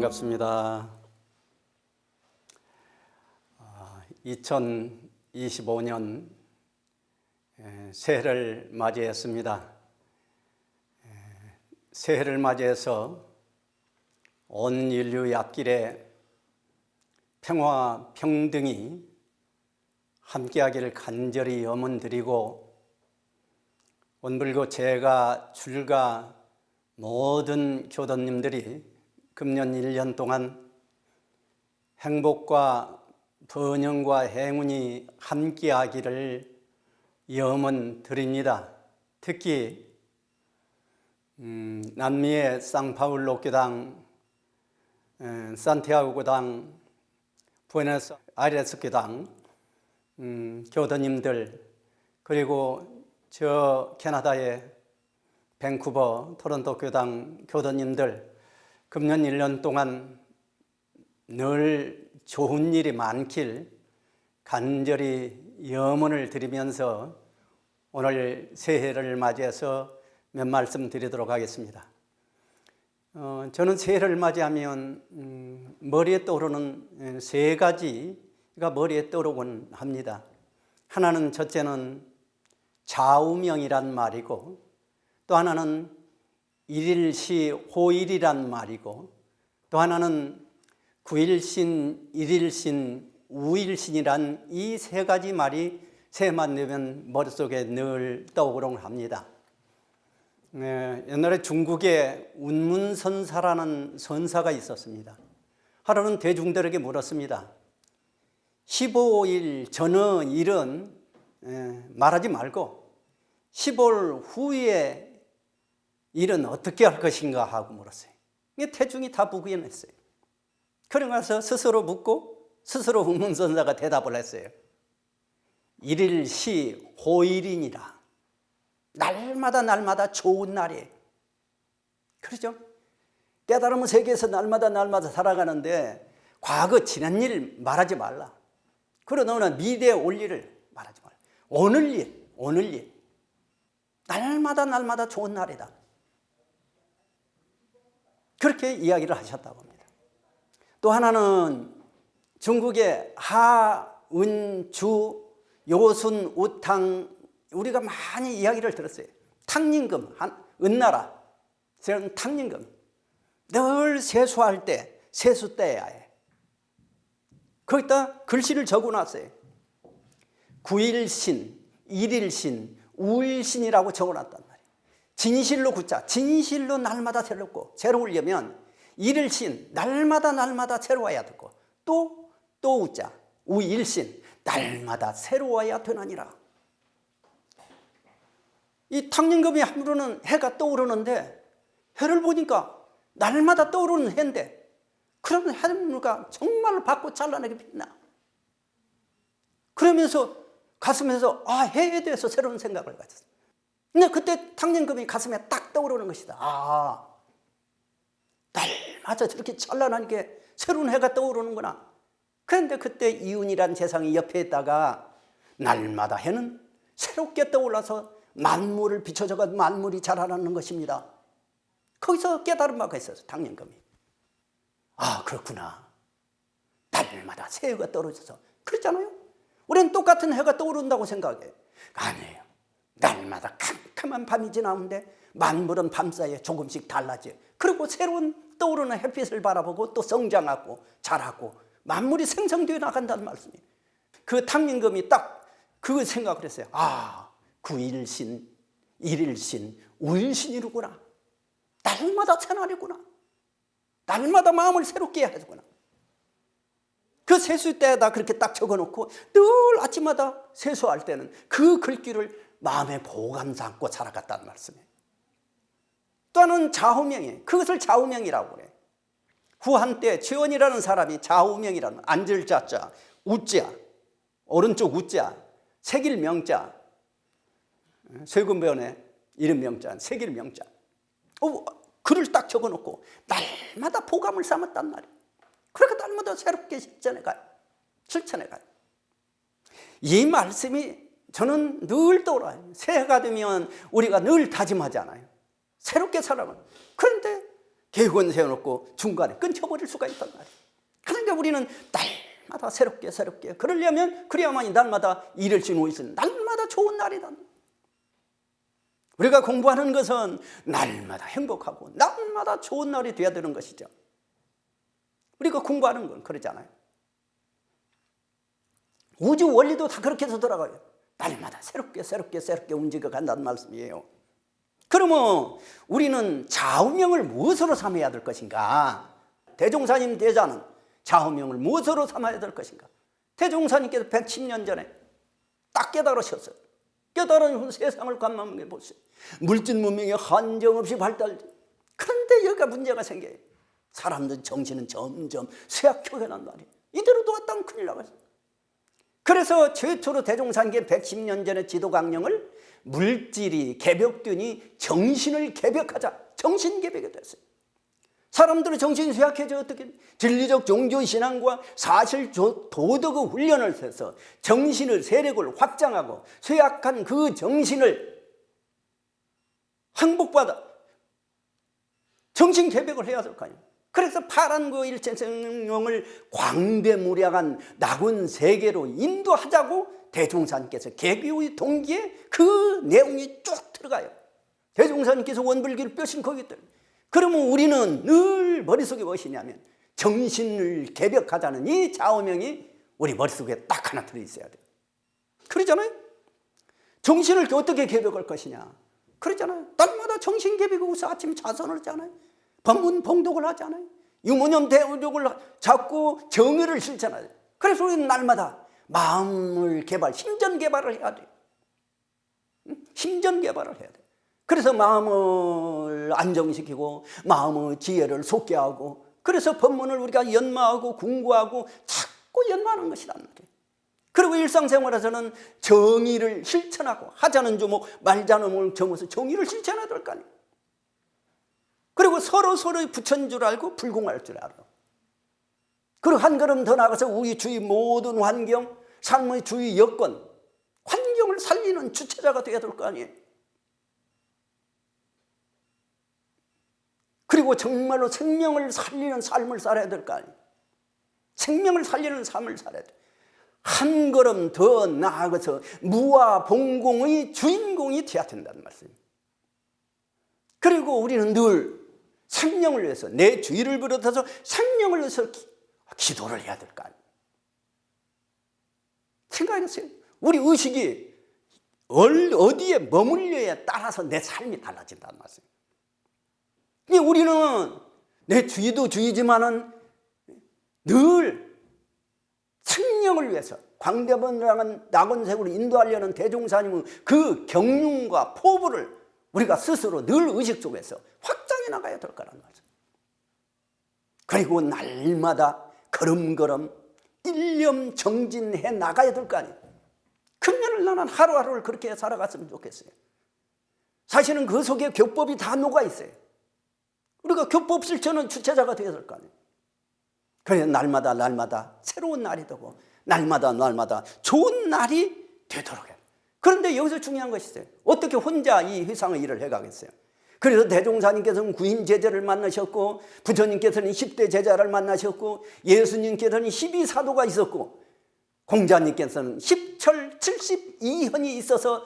반갑습니다. 2025년 새해를 맞이했습니다. 새해를 맞이해서 온 인류의 앞길에 평화, 평등이 함께하기를 간절히 염원드리고, 온불교 제가 출가 모든 교도님들이 금년 1년 동안 행복과 번영과 행운이 함께하기를 염원드립니다. 특히 남미의 상파울로 교당, 산티아고 교당, 부에노스아이레스 교당 교도님들, 그리고 저 캐나다의 밴쿠버 토론토 교당 교도님들, 금년 1년 동안 늘 좋은 일이 많길 간절히 염원을 드리면서 오늘 새해를 맞이해서 몇 말씀 드리도록 하겠습니다. 저는 새해를 맞이하면 머리에 떠오르는 세 가지가 머리에 떠오르곤 합니다. 하나는, 첫째는 좌우명이란 말이고, 또 하나는 일일시 호일이란 말이고, 또 하나는 구일신, 일일신, 우일신이란 이 세 가지 말이 새해만 되면 머릿속에 늘 떠오르곤 합니다. 옛날에 중국에 운문선사라는 선사가 있었습니다. 하루는 대중들에게 물었습니다. 15일 전의 일은 말하지 말고 15일 후에 일은 어떻게 할 것인가 하고 물었어요. 대중이 다 부인했어요. 그러면서 스스로 묻고 스스로 운문선사가 대답을 했어요. 일일시 호일이니라. 날마다 좋은 날이에요. 그렇죠? 깨달음의 세계에서 날마다 살아가는데 과거 지난 일 말하지 말라. 그러나 미래에 올 일을 말하지 말라. 오늘 일. 날마다 좋은 날이다. 그렇게 이야기를 하셨다고 합니다. 또 하나는 중국의 하은주, 요순, 우탕, 우리가 많이 이야기를 들었어요. 탕림금, 은나라, 탕림금. 늘 세수할 때 세수 떼야 해. 거기다 글씨를 적어놨어요. 구일신, 일일신, 우일신이라고 적어놨단 말이에요. 진실로 굳자. 진실로 날마다 새로우려면 일일신, 날마다 새로워야 되고, 또 웃자. 우일신, 날마다 새로워야 되나니라. 이 탕림금이 하루는 해가 떠오르는데, 해를 보니까 날마다 떠오르는 해인데, 그러면 해가 정말 밝고 찬란하게 빛나. 그러면서 가슴에서 해에 대해서 새로운 생각을 가졌어요. 근데 그때 탕림금이 가슴에 딱 떠오르는 것이다. 날마다 저렇게 찬란하게 새로운 해가 떠오르는구나. 그런데 그때 이운이란 세상이 옆에 있다가 날마다 해는 새롭게 떠올라서 만물을 비춰줘가 만물이 자라나는 것입니다. 거기서 깨달은 바가 있어서 탕림금이. 그렇구나. 날마다 새 해가 떨어져서. 그렇잖아요. 우리는 똑같은 해가 떠오른다고 생각해. 아니에요. 날마다 캄캄한 밤이 지나오는데 만물은 밤사이에 조금씩 달라져요. 그리고 새로운 떠오르는 햇빛을 바라보고 또 성장하고 자라고 만물이 생성되어 나간다는 말씀이에요. 그 탕림금이 딱 그 생각을 했어요. 구일신, 일일신, 우일신이로구나. 날마다 새날이구나. 날마다 마음을 새롭게 해야 되구나. 그 세수 때에다 그렇게 딱 적어놓고 늘 아침마다 세수할 때는 그 글귀를 마음에 보감 삼고 살아갔다는 말씀이에요. 또 하나는 좌우명이에요. 그것을 좌우명이라고 그래요. 후한때 최원이라는 사람이 좌우명이라는, 앉을 자자, 우자, 오른쪽 우자, 새길 명자, 세금변의 이름 명자, 새길 명자. 글을 딱 적어놓고 날마다 보감을 삼았단 말이에요. 그렇게 날마다 새롭게 실천해가요. 이 말씀이 저는 늘 떠올라요. 새해가 되면 우리가 늘 다짐하잖아요. 새롭게 살아가는. 그런데 계획은 세워놓고 중간에 끊쳐버릴 수가 있단 말이에요. 그러니까 우리는 날마다 새롭게 그러려면 그래야만이 날마다 일을 지누고 있으니 날마다 좋은 날이다. 우리가 공부하는 것은 날마다 행복하고 날마다 좋은 날이 돼야 되는 것이죠. 우리가 공부하는 건 그러잖아요. 우주 원리도 다 그렇게 해서 돌아가요. 날마다 새롭게 움직여 간다는 말씀이에요. 그러면 우리는 좌우명을 무엇으로 삼아야 될 것인가? 대종사님 대자는 좌우명을 무엇으로 삼아야 될 것인가? 대종사님께서 110년 전에 딱 깨달으셨어요. 깨달은 세상을 관망해 보세요. 물질 문명이 한정없이 발달돼. 그런데 여기가 문제가 생겨요. 사람들 정신은 점점 쇠약해가는 말이에요. 이대로 뒀다면 큰일 나가요. 그래서 최초로 대종사님께 110년 전에 지도강령을 물질이 개벽되니 정신을 개벽하자. 정신개벽이 됐어요. 사람들의 정신이 쇠약해져 어떻게 진리적 종교신앙과 사실 도덕의 훈련을 해서 정신의 세력을 확장하고 쇠약한 그 정신을 항복받아 정신개벽을 해야 될 거 아니에요. 그래서 파란 그 일체성령을 광대무량한 낙원 세계로 인도하자고 대종사님께서 개교의 동기에 그 내용이 쭉 들어가요. 대종사님께서 원불기를 뼈신 거기 때문에. 그러면 우리는 늘 머릿속에 무엇이냐면 정신을 개벽하자는 이 좌우명이 우리 머릿속에 딱 하나 들어있어야 돼요. 그러잖아요. 정신을 어떻게 개벽할 것이냐. 그러잖아요. 날마다 정신 개벽하고서 아침 자선을 하잖아요. 법문 봉독을 하잖아요. 유무념 대우력을 잡고 정의를 실천하죠. 그래서 우리는 날마다 마음을 개발, 심전 개발을 해야 돼요. 심전 개발을 해야 돼요. 그래서 마음을 안정시키고 마음의 지혜를 솟게 하고 그래서 법문을 우리가 연마하고 궁구하고 자꾸 연마하는 것이란 말이에요. 그리고 일상생활에서는 정의를 실천하고 하자는 조목 말자는 목 정해서 정의를 실천해야 될 거 아니에요. 그리고 서로의 부처인 줄 알고 불공할 줄 알아. 그리고 한 걸음 더 나가서 우리 주위 모든 환경, 삶의 주위 여건, 환경을 살리는 주체자가 되어야 될 거 아니에요. 그리고 정말로 생명을 살리는 삶을 살아야 될 거 아니에요. 생명을 살리는 삶을 살아야 돼. 한 걸음 더 나아가서 무아 봉공의 주인공이 되어야 된다는 말씀입니다. 그리고 우리는 늘 생명을 위해서 내 주의를 비롯해서 생명을 위해서 기도를 해야 될 거 아니에요. 생각해보세요. 우리 의식이 어디에 머물려에 따라서 내 삶이 달라진다는 말씀이에요. 우리는 내 주의도 주의지만은 늘 생명을 위해서 광대번량한 낙원색으로 인도하려는 대종사님의 그 경륜과 포부를 우리가 스스로 늘 의식 속에서 확장해 나가야 될 거란 말이죠. 그리고 날마다 걸음걸음 일념 정진해 나가야 될 거 아니에요. 그러면 나는 하루하루를 그렇게 살아갔으면 좋겠어요. 사실은 그 속에 교법이 다 녹아 있어요. 우리가 교법 실천은 주체자가 되어야 될 거 아니에요. 그래서 날마다 새로운 날이 되고 날마다 좋은 날이 되도록 해요. 그런데 여기서 중요한 것이 있어요. 어떻게 혼자 이 회상의 일을 해가겠어요. 그래서 대종사님께서는 9인 제자를 만나셨고 부처님께서는 10대 제자를 만나셨고 예수님께서는 12사도가 있었고 공자님께서는 10철 72현이 있어서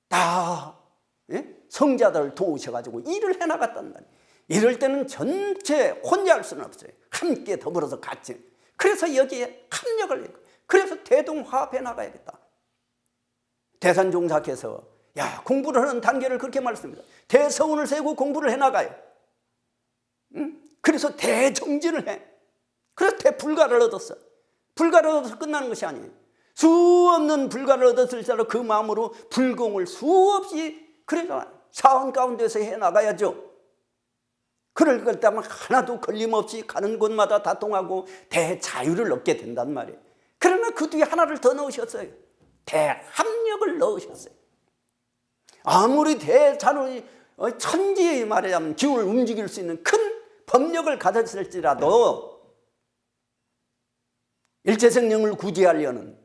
다 성자들을 도우셔가지고 일을 해나갔단 말이에요. 이럴 때는 전체 혼자 할 수는 없어요. 함께 더불어서 같이. 그래서 여기에 합력을 해요. 그래서 대동화합해 나가야겠다. 대산종사께서 공부를 하는 단계를 그렇게 말씀합니다. 대서운을 세우고 공부를 해나가요. 그래서 대정진을 해. 그래서 대불가를 얻었어. 불가를 얻어서 끝나는 것이 아니에요. 수없는 불가를 얻었을 때로 그 마음으로 불공을 수없이 그래서 사원 가운데서 해나가야죠. 그럴 것 때문에 하나도 걸림없이 가는 곳마다 다 통하고 대자유를 얻게 된단 말이에요. 그러나 그 뒤에 하나를 더 넣으셨어요. 대합력을 넣으셨어요. 아무리 대자유 천지의 말하자면 기운을 움직일 수 있는 큰 법력을 가졌을지라도 일체생명을 구제하려는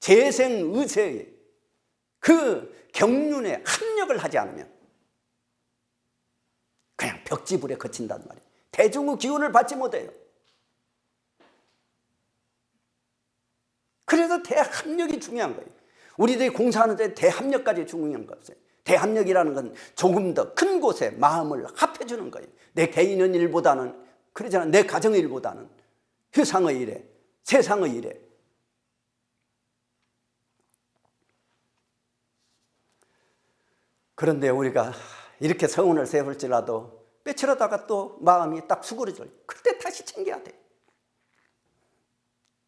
재생의세의 그 경륜에 합력을 하지 않으면 그냥 벽지불에 그친단 말이에요. 대중의 기운을 받지 못해요. 그래서 대합력이 중요한 거예요. 우리들이 공사하는데 대합력까지 중요한 거 없어요. 대합력이라는 건 조금 더 큰 곳에 마음을 합해주는 거예요. 내 개인의 일보다는, 그러잖아, 내 가정의 일보다는 회상의 일에, 세상의 일에. 그런데 우리가 이렇게 성운을 세울지라도 빼치려다가 또 마음이 딱 수그러져요. 그때 다시 챙겨야 돼.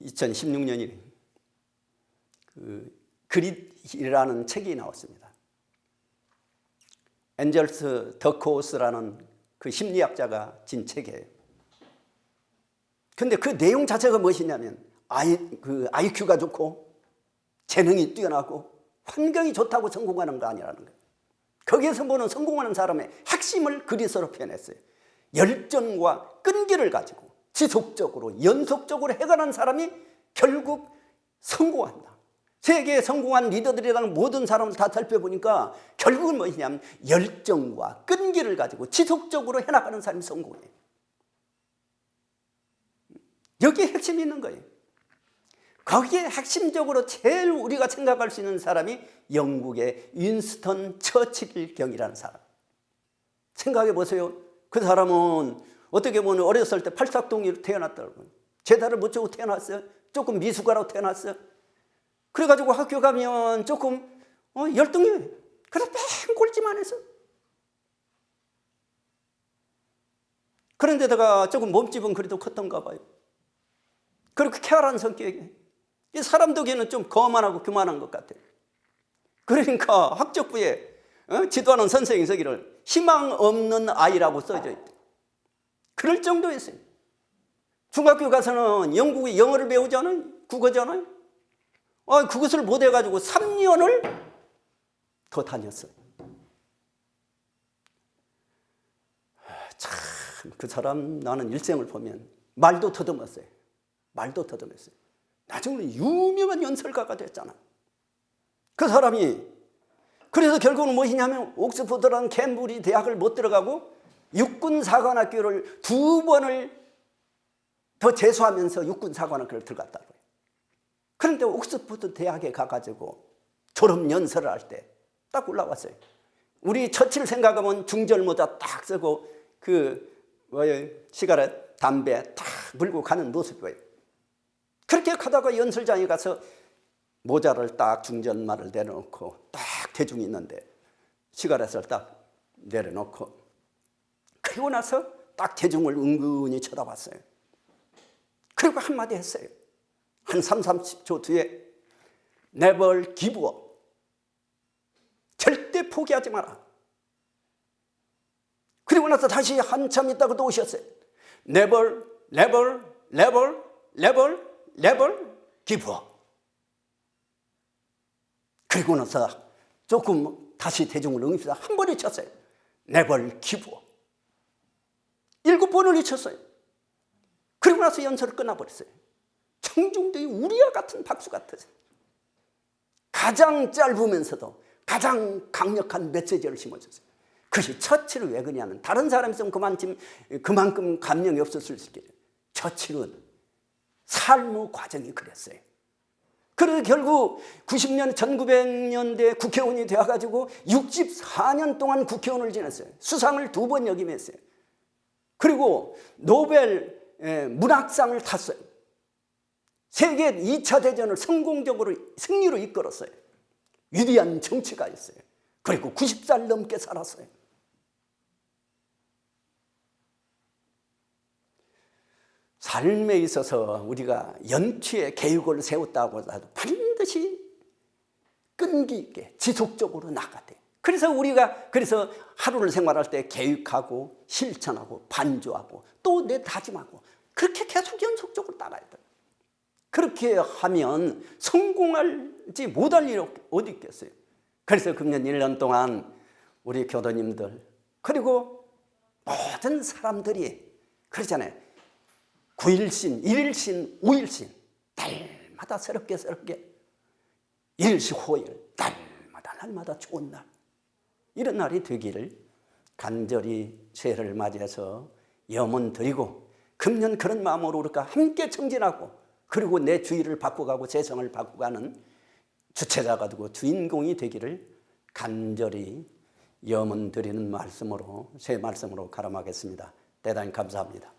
2016년에 그릿이라는 책이 나왔습니다. 엔젤스 더코스라는 그 심리학자가 진 책이에요. 근데 그 내용 자체가 무엇이냐면 IQ가 좋고 재능이 뛰어나고 환경이 좋다고 성공하는 거 아니라는 거예요. 거기에서 보는 성공하는 사람의 핵심을 그리스로 표현했어요. 열정과 끈기를 가지고 지속적으로 연속적으로 해가는 사람이 결국 성공한다. 세계에 성공한 리더들이랑 모든 사람을 다 살펴보니까 결국은 무엇이냐면 열정과 끈기를 가지고 지속적으로 해나가는 사람이 성공해요. 여기에 핵심이 있는 거예요. 거기에 핵심적으로 제일 우리가 생각할 수 있는 사람이 영국의 윈스턴 처칠 경이라는 사람. 생각해 보세요. 그 사람은 어떻게 보면 어렸을 때 팔싹동이로 태어났더라고요. 제다를 못 주고 태어났어요. 조금 미숙아로 태어났어요. 그래가지고 학교 가면 조금 열등해요. 그래서 맨 꼴찌만 했어. 그런데다가 조금 몸집은 그래도 컸던가 봐요. 그렇게 쾌활한 성격이에요. 이 사람 보기에는 좀 거만하고 교만한 것 같아요. 그러니까 학적부에 지도하는 선생이 서기를 희망 없는 아이라고 써져 있대. 그럴 정도였어요. 중학교 가서는 영국의 영어를 배우잖아요. 국어잖아요. 그것을 못해가지고 3년을 더 다녔어요. 참, 그 사람 나는 일생을 보면 말도 더듬었어요. 말도 더듬었어요. 나중에는 유명한 연설가가 됐잖아. 그 사람이 그래서 결국은 무엇이냐면 옥스퍼드라는 캠브리지 대학을 못 들어가고 육군사관학교를 2번을 더 재수하면서 육군사관학교를 들어갔다고요. 그런데 옥스퍼드 대학에 가가지고 졸업연설을 할 때 딱 올라왔어요. 우리 처칠 생각하면 중절모자 딱 쓰고 시가렛, 담배 딱 물고 가는 모습이에요. 그렇게 가다가 연설장에 가서 모자를 딱 중전말을 내려놓고 딱 대중이 있는데 시가렛을 딱 내려놓고 그리고 나서 딱 대중을 은근히 쳐다봤어요. 그리고 한마디 했어요. 한 30초 뒤에 Never give up. 절대 포기하지 마라. 그리고 나서 다시 한참 있다가 또 오셨어요. Never, never, never, never, never give up. 그리고 나서 조금 다시 대중을 응시다 한 번에 쳤어요. Never give up. 7번을 외쳤어요. 그리고 나서 연설을 끊어버렸어요. 청중들이 우리와 같은 박수 같았어요. 가장 짧으면서도 가장 강력한 메시지를 심어줬어요. 그것이 처칠은 왜 그러냐면 다른 사람이 있으면 그만큼 감명이 없었을 수 있겠죠. 처칠은 삶의 과정이 그랬어요. 그래서 결국 1900년대 국회의원이 되어가지고 64년 동안 국회의원을 지냈어요. 수상을 2번 역임했어요. 그리고 노벨 문학상을 탔어요. 세계 2차 대전을 성공적으로 승리로 이끌었어요. 위대한 정치가였어요. 그리고 90살 넘게 살았어요. 삶에 있어서 우리가 연취의 계획을 세웠다고 해도 반드시 끈기 있게 지속적으로 나가야 돼요. 그래서 우리가 하루를 생활할 때 계획하고 실천하고 반주하고 또 내 다짐하고 그렇게 계속 연속적으로 나가야 돼요. 그렇게 하면 성공하지 못할 일이 어디 있겠어요. 그래서 금년 1년 동안 우리 교도님들 그리고 모든 사람들이 그러잖아요. 9일신, 1일신, 5일신 날마다 새롭게 1일씩 5일 날마다 좋은 날 이런 날이 되기를 간절히 새해를 맞이해서 염원 드리고 금년 그런 마음으로 우리가 함께 정진하고 그리고 내 주의를 바꿔가고 세상을 바꿔가는 주체자가 되고 주인공이 되기를 간절히 염원 드리는 말씀으로 새 말씀으로 가름하겠습니다. 대단히 감사합니다.